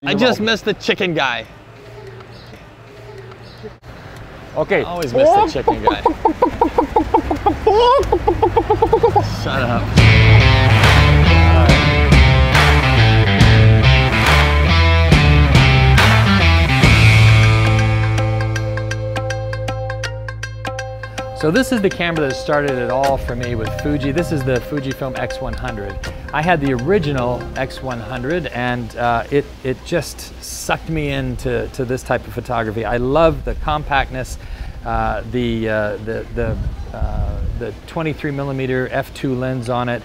I just missed the chicken guy. Okay. Always miss the chicken guy. Shut up. So this is the camera that started it all for me with Fuji. This is the Fujifilm X100. I had the original X100 and it just sucked me into this type of photography. I love the compactness, the 23mm f2 lens on it.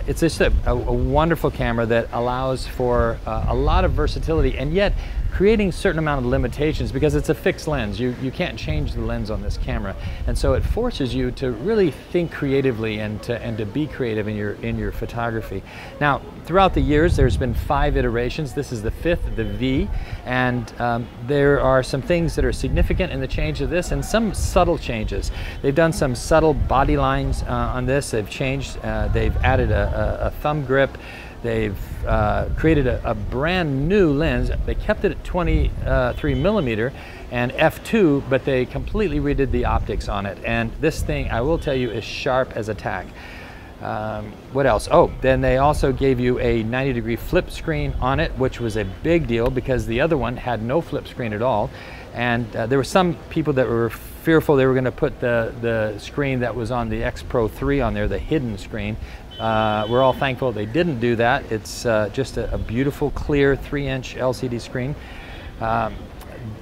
It's just a wonderful camera that allows for a lot of versatility and yet creating a certain amount of limitations because it's a fixed lens. You can't change the lens on this camera. And so it forces you to really think creatively and to be creative in your photography. Now, throughout the years, there's been 5 iterations. This is the 5th, the V, and there are some things that are significant in the change of this and some subtle changes. They've done some subtle body lines on this. They've changed, they've added a thumb grip. They've created a brand new lens. They kept it at 23mm and f2, but they completely redid the optics on it. And this thing, I will tell you, is sharp as a tack. What else? Oh, then they also gave you a 90-degree flip screen on it, which was a big deal because the other one had no flip screen at all. And there were some people that were fearful they were going to put the screen that was on the X Pro 3 on there, the hidden screen. We're all thankful they didn't do that. It's just a beautiful, clear 3-inch LCD screen.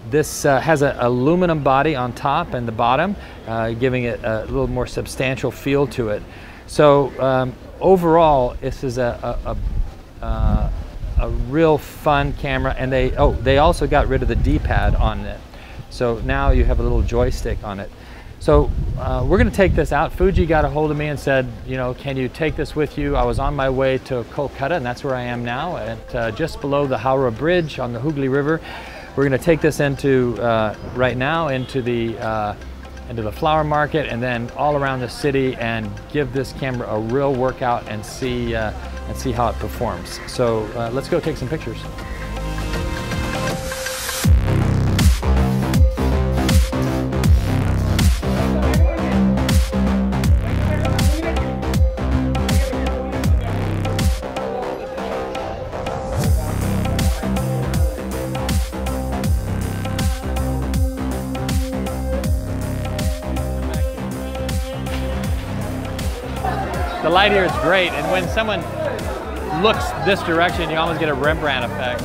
This has an aluminum body on top and the bottom, giving it a little more substantial feel to it. So overall, this is a real fun camera, and they also got rid of the D-pad on it. So now you have a little joystick on it. So we're going to take this out. Fuji got a hold of me and said, you know, can you take this with you? I was on my way to Kolkata, and that's where I am now, at just below the Howrah Bridge on the Hooghly River. We're going to take this into right now into the flower market and then all around the city and give this camera a real workout and see how it performs. So let's go take some pictures. The light here is great, and when someone looks this direction, you almost get a Rembrandt effect.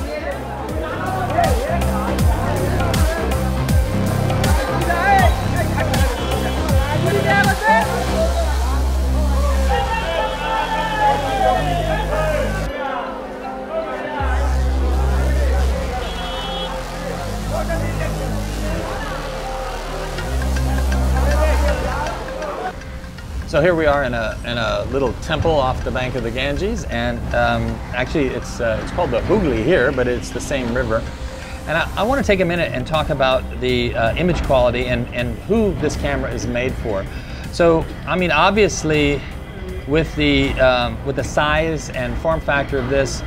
So here we are in a little temple off the bank of the Ganges, and actually it's called the Hooghly here, but it's the same river. And I want to take a minute and talk about the image quality and who this camera is made for. So I mean, obviously, with the size and form factor of this,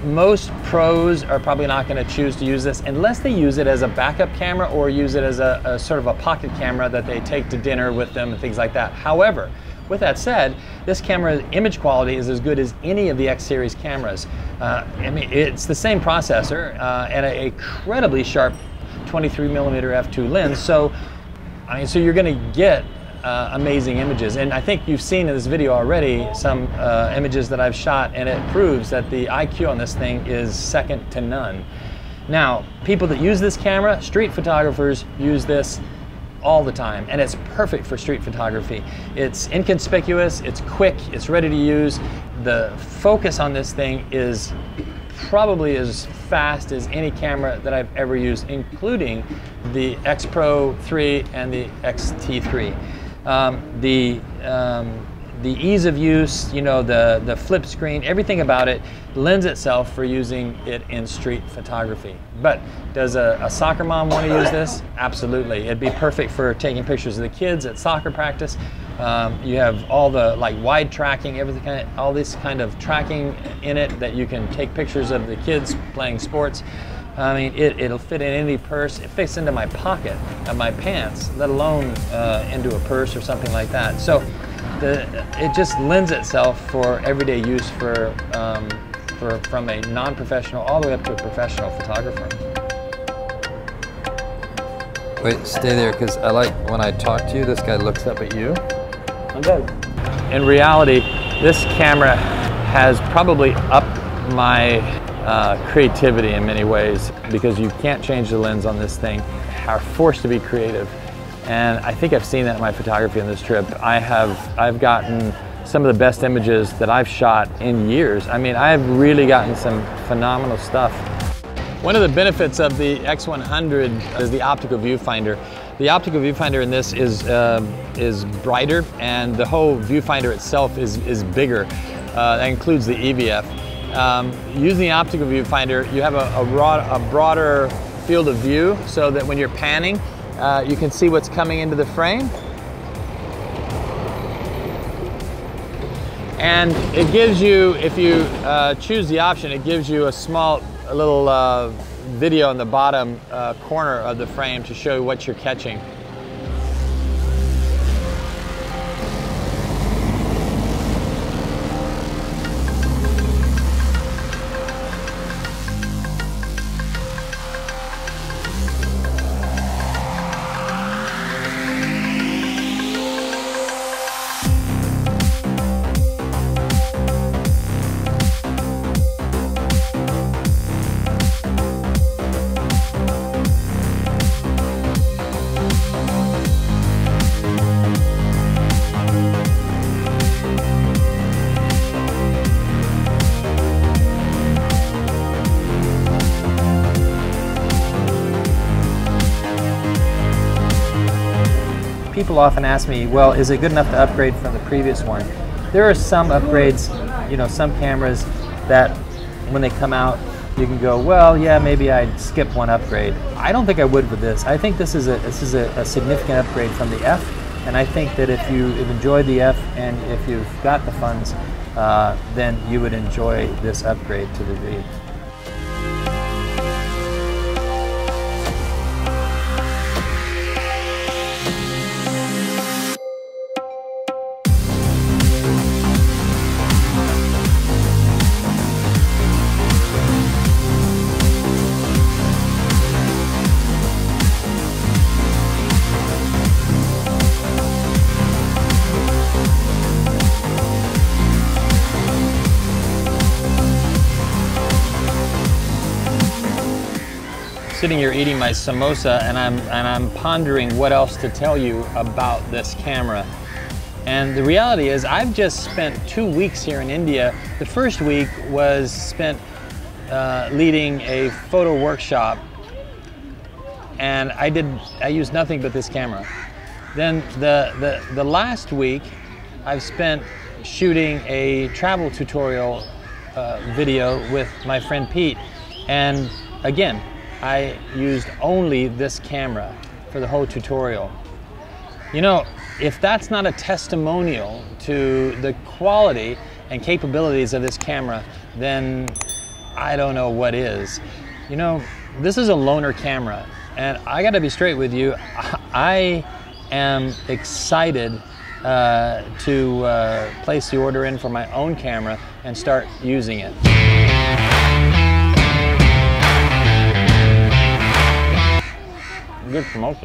most pros are probably not going to choose to use this unless they use it as a backup camera or use it as a sort of a pocket camera that they take to dinner with them and things like that. However, with that said, this camera's image quality is as good as any of the X series cameras. I mean, it's the same processor and an incredibly sharp 23mm f2 lens. So, I mean, so you're going to get amazing images, and I think you've seen in this video already some images that I've shot, and it proves that the IQ on this thing is second to none. Now, people that use this camera, street photographers, use this all the time, and it's perfect for street photography. It's inconspicuous, it's quick, it's ready to use. The focus on this thing is probably as fast as any camera that I've ever used, including the X Pro 3 and the XT3. the ease of use, you know, the flip screen, everything about it lends itself for using it in street photography. But does a soccer mom want to use this? Absolutely. It'd be perfect for taking pictures of the kids at soccer practice. You have all the like wide tracking, everything, all this kind of tracking in it that you can take pictures of the kids playing sports. I mean, it'll fit in any purse. It fits into my pocket of my pants, let alone into a purse or something like that. So it just lends itself for everyday use from a non-professional all the way up to a professional photographer. Wait, stay there, because I like when I talk to you, this guy looks up at you. I'm good. In reality, this camera has probably upped my creativity in many ways, because you can't change the lens on this thing. Are forced to be creative, and I think I've seen that in my photography on this trip. I've gotten some of the best images that I've shot in years. I mean, I've really gotten some phenomenal stuff. One of the benefits of the X100 is the optical viewfinder. The optical viewfinder in this is brighter, and the whole viewfinder itself is bigger. That includes the EVF. Using the optical viewfinder, you have a broader field of view, so that when you're panning, you can see what's coming into the frame. And it gives you, if you choose the option, it gives you a little video in the bottom corner of the frame to show what you're catching. People often ask me, well, is it good enough to upgrade from the previous one? There are some upgrades, you know, some cameras that when they come out, you can go, well, yeah, maybe I'd skip one upgrade. I don't think I would with this. I think this is a significant upgrade from the F, and I think that if you've enjoyed the F and if you've got the funds, then you would enjoy this upgrade to the V. Sitting here eating my samosa, and I'm pondering what else to tell you about this camera. And the reality is, I've just spent 2 weeks here in India. The first week was spent leading a photo workshop, and I used nothing but this camera. Then the last week, I've spent shooting a travel tutorial video with my friend Pete, and again, I used only this camera for the whole tutorial. You know, if that's not a testimonial to the quality and capabilities of this camera, then I don't know what is. You know, this is a loaner camera, and I gotta be straight with you, I am excited to place the order in for my own camera and start using it. Good promotion.